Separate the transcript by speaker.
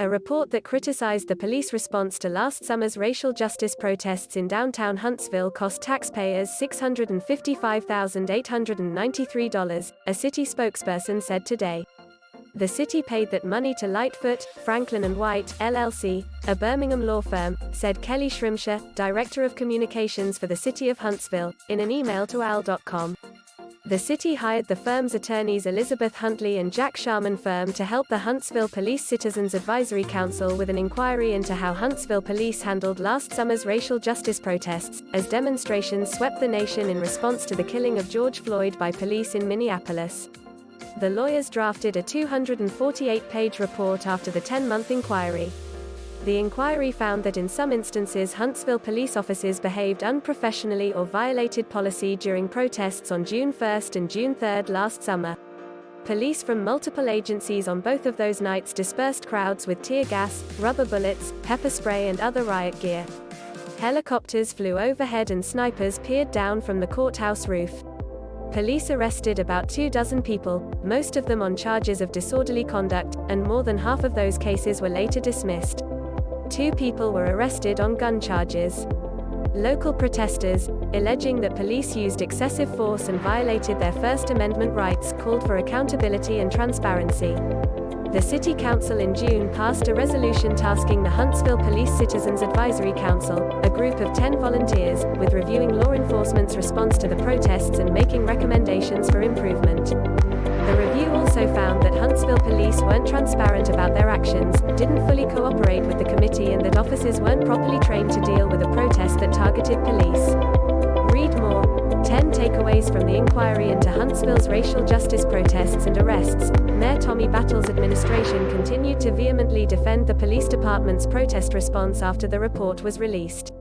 Speaker 1: A report that criticized the police response to last summer's racial justice protests in downtown Huntsville cost taxpayers $655,893, a city spokesperson said today. The city paid that money to Lightfoot, Franklin & White, LLC, a Birmingham law firm, said Kelly Shrimshire, Director of Communications for the City of Huntsville, in an email to AL.com. The city hired the firm's attorneys Elizabeth Huntley and Jack Sharman firm to help the Huntsville Police Citizens Advisory Council with an inquiry into how Huntsville police handled last summer's racial justice protests, as demonstrations swept the nation in response to the killing of George Floyd by police in Minneapolis. The lawyers drafted a 248-page report after the 10-month inquiry. The inquiry found that in some instances Huntsville police officers behaved unprofessionally or violated policy during protests on June 1 and June 3 last summer. Police from multiple agencies on both of those nights dispersed crowds with tear gas, rubber bullets, pepper spray and other riot gear. Helicopters flew overhead and snipers peered down from the courthouse roof. Police arrested about 24 people, most of them on charges of disorderly conduct, and more than half of those cases were later dismissed. 2 people were arrested on gun charges. Local protesters, alleging that police used excessive force and violated their First Amendment rights, called for accountability and transparency. The City Council in June passed a resolution tasking the Huntsville Police Citizens Advisory Council, a group of 10 volunteers, with reviewing law enforcement's response to the protests and making recommendations for improvement. The review also found that Huntsville police weren't transparent about their actions, didn't fully cooperate with the committee, and that officers weren't properly trained to deal with a protest that targeted police. Read more. 10 takeaways from the inquiry into Huntsville's racial justice protests and arrests. Mayor Tommy Battle's administration continued to vehemently defend the police department's protest response after the report was released.